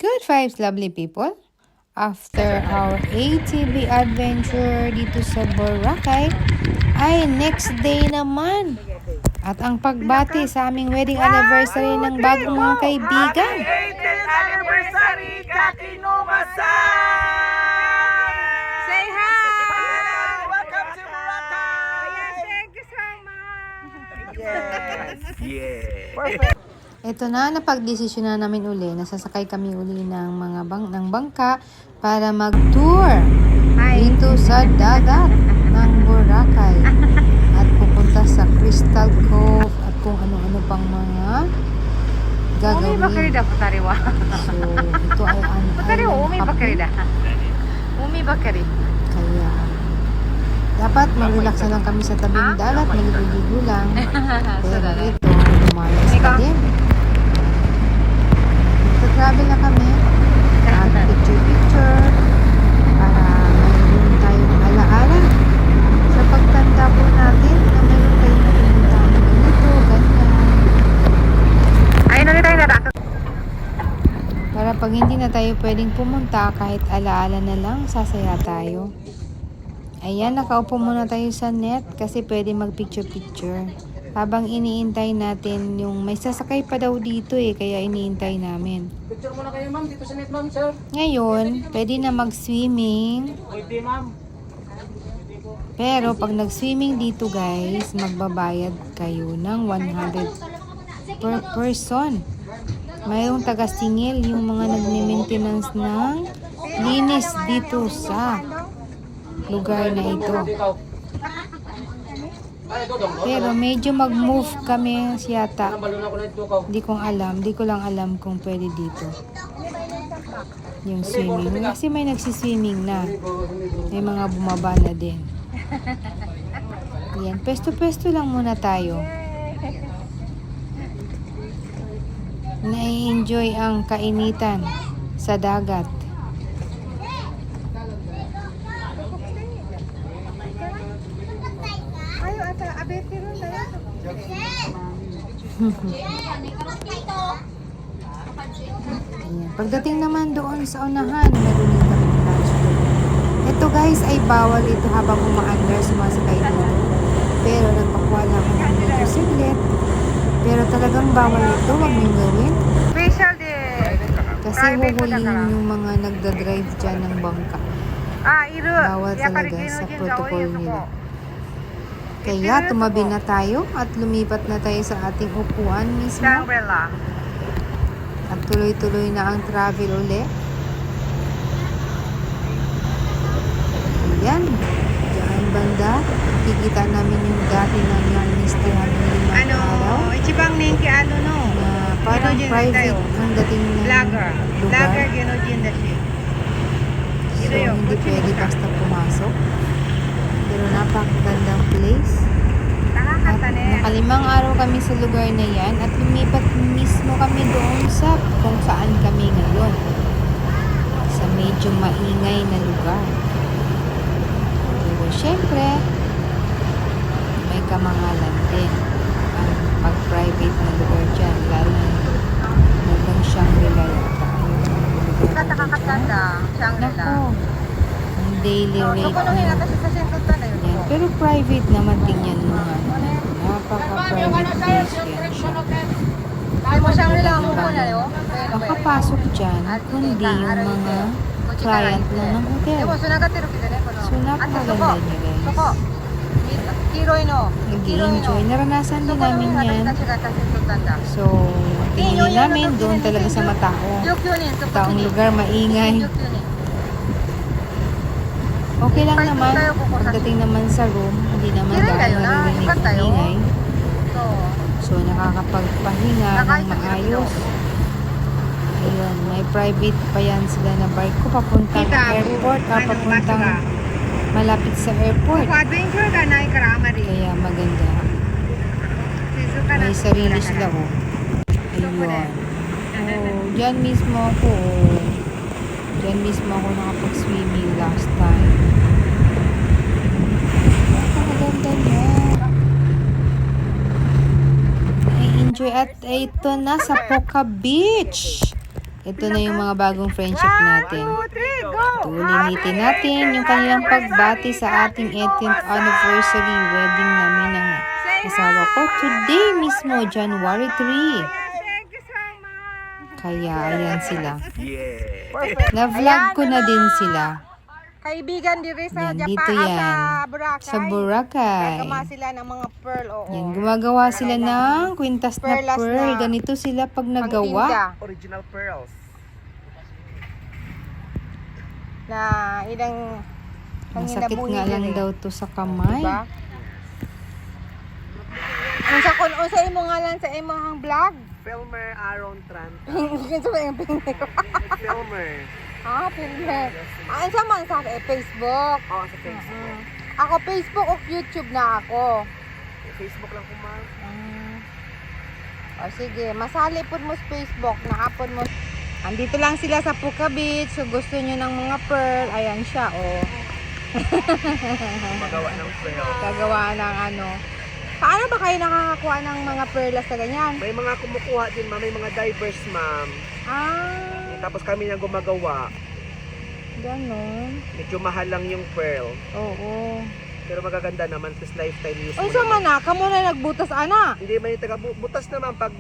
Good vibes, lovely people. After our ATV adventure dito sa Boracay, ay next day naman. At ang pagbati sa aming wedding anniversary ng bagong mga kaibigan. Happy 18th anniversary, Kakinomasan! Say hi! Welcome to Boracay! Yes, thank you so much! Yes! Yeah! Ito na, napagdesisyon na namin uli. Nasasakay kami uli ng mga ng bangka para mag-tour dito sa dagat ng Boracay. At pupunta sa Crystal Cove at kung ano-ano pang mga Umi ba gagawin. karida po tariwa? So, ito ay ang Tariwa, umi ba karida? Umi ba kari? Kaya, dapat mag-relax na lang kami sa tabing dagat, maligo-ligo lang. Pero ito, lumayas pa din. Travel na kami at picture-picture para mayroon tayong alaala sa pagtanda po natin na mayroon tayong pumuntahan na ganito, ganyan. Ayun na tayo na. Para pag hindi na tayo pwedeng pumunta, kahit alaala na lang, sasaya tayo. Ayan, nakaupo muna tayo sa net kasi pwede mag-picture-picture. Habang iniintay natin yung may sasakay pa daw dito kaya iniintay namin. Picture muna kayo ma'am, dito sa net ma'am, sir. Ngayon, pwede na mag-swimming. Pwede ma'am. Pero pag nag-swimming dito guys, magbabayad kayo ng 100 per person. Mayroong taga-singil yung mga nagme-maintenance ng linis dito sa lugar na ito. Pero medyo mag-move kami siyata. Di ko lang alam kung pwede dito. Yung swimming. Kasi may nagsiswimming na. May mga bumaba na din. Yan. Pesto-pesto lang muna tayo. Nai-enjoy ang kainitan sa dagat. Ayo, ata, abete ron tayo. Ayan. Pagdating naman doon sa unahan, meron din kami ng lunch doon. Ito guys ay bawal ito habang umaandar sumasakay dito. Pero nagpakuha lang ako ng medyo siglit. Pero talagang bawal ito, wag niyong gawin. Special day. Kasi huhulihin yung mga nagdadrive dyan ng bangka. Iro. Bawal talaga sa protocol nila. Kaya tumabi na tayo at lumipat na tayo sa ating upuan mismo. Shangri-La. At tuloy-tuloy na ang travel uli. Ayan. Diyan banda. Kikita namin yung dati na nanistihan ng 5 araw. Ichibang nenki no? Na parang Ginojin private tayo. ang dating ng Vlogger. lugar. Vlogger ginojin da siya. So, hindi pwede basta pumasok. Pero napakagandang place. At nakalimang araw kami sa lugar na yan at lumipat mismo kami doon sa kung saan kami ngayon. Sa medyo maingay na lugar. Pero syempre, may kamangalan din ang pag-private na lugar dyan. Lalo na hanggang Shangri-La yata. Katakakatanda, Shangri-La. Nako, ang daily rate Kukunuhin niya. natin sa sentota na yun. Yan. Pero private naman din yan mga napaka-private place yan siya. Ay mo Shangri-La mo muna yun. Makapasok dyan, kundi yung mga client lang ng hotel. So napakaganda niya guys. Kiroy no. Nag-i-enjoy. Naranasan din namin yan. So, tingin namin doon talaga sa taong lugar, maingay. Okay lang naman. Pagdating naman sa room, hindi naman dahil maririnig ang ingay. So, nakakapagpahinga ng maayos. Ayun, may private pa yan sila na barko papuntang airport o papuntang malapit sa airport. Adventure ka na ikaramari. Kaya maganda. May sarili sila Ayun. Diyan mismo ako. Diyan mismo ako nakapag-swimming last time. Maganda niya. I-enjoy at ito na sa Poca Beach. Ito na yung mga bagong friendship natin. Tulinitin natin yung kanilang pagbati sa ating 18th anniversary wedding namin ng asawa ko. Today mismo, January 3. Kaya, ayan sila. Na-vlog ko na din sila. Kaibigan diri sa Yan, Japan, dito yan. sa Boracay. Sa Boracay. Gagawa sila ng mga pearl, oo. Yan, gumagawa sila ng kwintas na Perlas pearl. na Ganito sila pag Pangtinda nagawa. Original pearls. Na ilang Masakit panginabuhi nga lang diri. daw to sa kamay. Diba? Unsa imo ngalan sa imong vlog? Filmer Aaron Trant. Kinsa ba yung pinili ko? Filmer. Pinili. Unsa man sa Facebook? Oh, sa Facebook. Ako Facebook o YouTube na ako. Facebook lang ko, ma'am. O sige, masali po mo sa Facebook, nahapon mo. Andito lang sila sa Puka Beach, so gusto nyo ng mga pearl, ayan siya, Magawa ng pearl. Gagawa ng ano. Paano ba kayo nakakakuha ng mga pearlas na ganyan? May mga kumukuha din, ma'am. May mga divers, ma'am. Tapos kami na gumagawa. Ganon. Medyo mahal lang yung pearl. Oo. Pero magaganda naman, this lifetime use Ay, mo sama naman. na, kamo na nagbutas, ana. Hindi man yung butas naman pag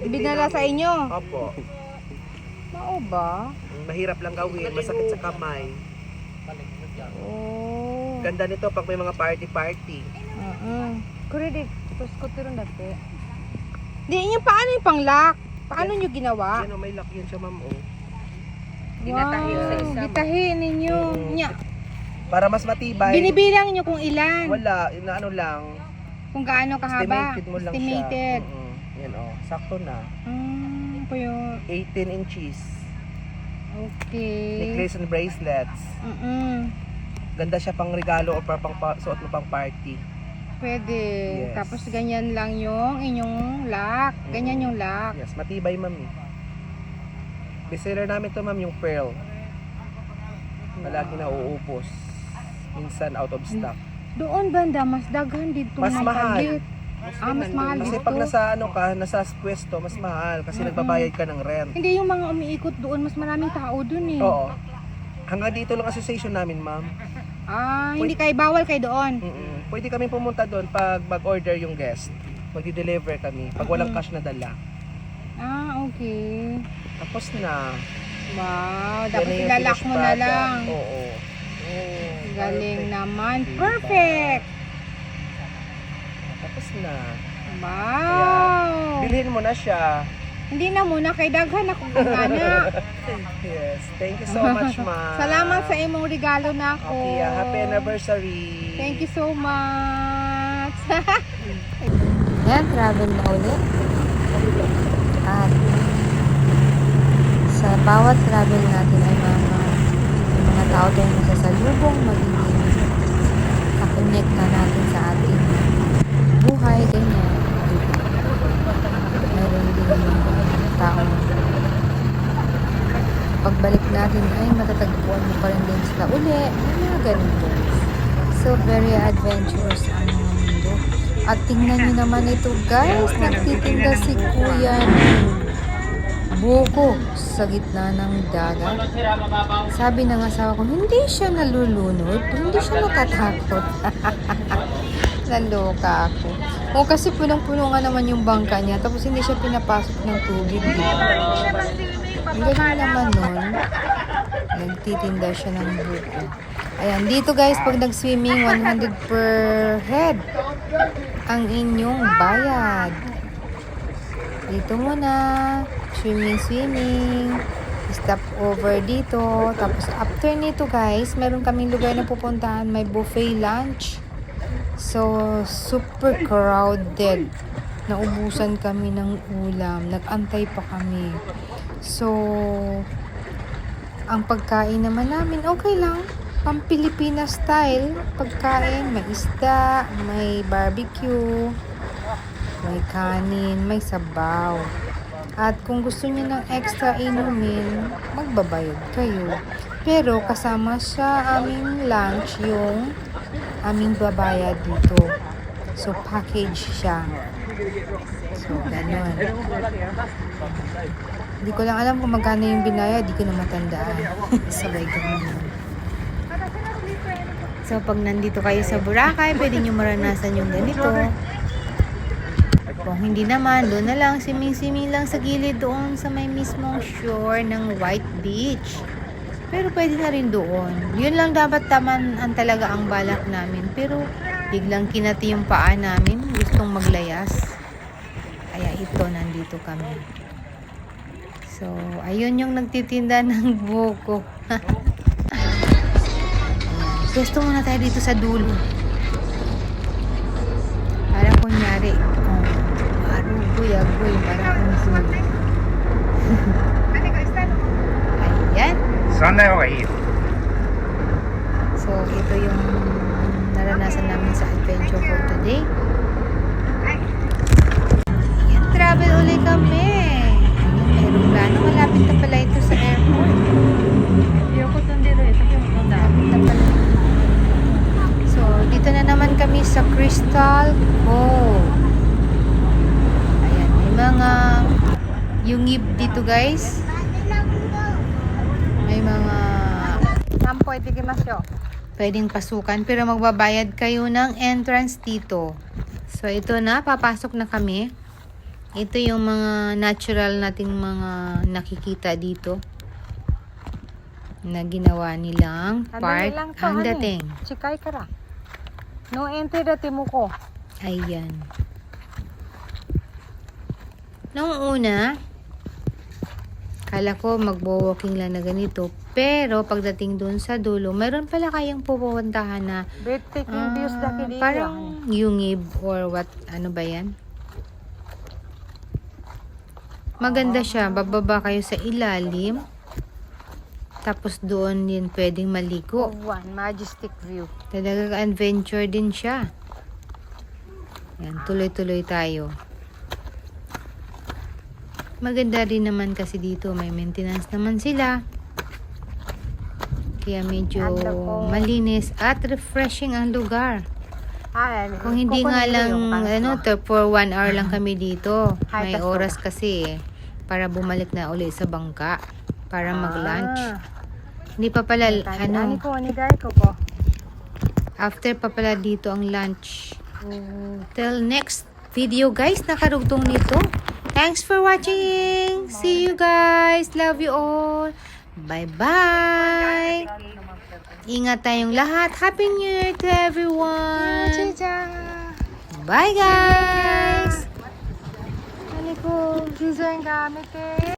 Binala sa inyo. Opo. Mao ba? Mahirap lang gawin, masakit sa kamay. Oo. Ganda nito pag may mga party-party. Kuridi, tapos ko tiro dati. Di inyo paano yung panglock? Paano nyo ginawa? Yan o, may lock yan siya, ma'am. Oh. Wow, gitahin ninyo. Nya, Para mas matibay. binibilang nyo kung ilan. Wala, inaano lang. Kung gaano kahaba. Estimated mo lang Estimated. siya. Yan o, sakto na. Po yung, 18 inches. okay. Necklace and bracelets. Ganda siya pang regalo o pang suot mo pang party. Pwede. Yes. Tapos ganyan lang yung inyong lock. Ganyan yung lock. Yes, matibay, ma'am. Bestseller namin to, ma'am, yung pearl. Palagi na uupos. Minsan out of stock. Doon banda, mas daghan dito. Mas mahal. Mas mahal Kasi dito. pag nasa pwesto, mas mahal kasi nagbabayad ka ng rent. Hindi yung mga umiikot doon, mas maraming tao doon eh. Oo. Hanggang dito lang association namin, ma'am. Hindi kayo bawal kayo doon. Pwede kami pumunta doon pag mag-order yung guest. Magdi-deliver kami pag walang cash na dala. Okay. Tapos na. Wow, Yan dapat na yung ilalak mo na finished lang. product. Oo. Galing Perfect. naman. Diba? Perfect! Tapos na. Wow! Bilhin mo na siya. Hindi na muna, kay daghan ako gana. Yes. Thank you so much, ma'am. Salamat sa imong regalo na ako. Okay, happy anniversary. Thank you so much. Yan, travel na ulit. At sa bawat travel natin ay may mga tao tayong masasalubong, magiging kakonect na natin sa ating buhay, ganyan. Meron din mga tao. Pagbalik natin ay matatagpuan mo pa rin din sila uli. May mga ganito. So, very adventurous ang mga mundo. At tingnan nyo naman ito, guys. Nagtitinda si Kuya ng buko sa gitna ng dagat. Sabi ng asawa ko, hindi siya nalulunod. Hindi siya natatakot. Naloka ako. O kasi punong-puno nga naman yung bangka niya. Tapos hindi siya pinapasok ng tubig. Ang galing naman nun. Nagtitinda siya ng buko. Ayan, dito guys, pag nag-swimming, 100 per head ang inyong bayad. Dito muna, swimming. Stop over dito. Tapos after nito guys, meron kaming lugar na pupuntahan. May buffet lunch. So, super crowded. Naubusan kami ng ulam. Nag-antay pa kami. So, ang pagkain naman namin, okay lang. Pang-Pilipina style pagkain. May isda, may barbecue, may kanin, may sabaw. At kung gusto niyo ng extra inumin, magbabayad kayo. Pero kasama sa aming lunch yung aming babayad dito. So, package siya. So, ganun. Hindi ko lang alam kung magkano yung binayad. Di ko na matandaan. Sabay ko naman. So, pag nandito kayo sa Boracay, pwede nyo maranasan yung ganito. Kung hindi naman, doon na lang, siming-siming lang sa gilid doon sa may mismong shore ng White Beach. Pero pwede na rin doon. Yun lang dapat taman ang talaga ang balak namin. Pero biglang kinati yung paa namin. Gustong maglayas. Kaya ito, nandito kami. So, ayun yung nagtitinda ng buko. Gusto muna tayo dito sa dulo. Para kunyari, arugoy, para kung sulo. Ayan. So, ito yung naranasan namin sa adventure for today. Ayan, travel ulit kami. Ayan, aeroplano. Malapit na pala ito sa airport. Malapit na pala. So, dito na naman kami sa Crystal Cove. Ayan, may mga yungib dito guys. May mga pwedeng pasukan pero magbabayad kayo ng entrance dito. So, ito na, papasok na kami. Ito yung mga natural nating mga nakikita dito na ginawa nilang park ang dating. Chikay kara. No entry dati mo ko. Ayan. Noong una, kala ko magbo-walking lang na ganito. Pero pagdating doon sa dulo, mayroon pala kayang pupuntahan na Breathtaking views dati dito. parang yungib or what, ano ba yan? Maganda siya. Bababa kayo sa ilalim. Tapos doon din pwedeng maligo. One majestic view. Talagang adventure din siya. Yan, tuloy-tuloy tayo. Maganda rin naman kasi dito. May maintenance naman sila. Kaya medyo malinis at refreshing ang lugar. Kung hindi nga lang, for 1 hour lang kami dito. May oras kasi para bumalik na uli sa bangka. Para mag-lunch. Hindi pa pala, after pa pala dito ang lunch. Till next video guys, nakarugtong nito. Thanks for watching. See you guys. Love you all. Bye-bye. Ingat tayong lahat. Happy New Year to everyone. Bye guys. Ano ko, yung gamit eh.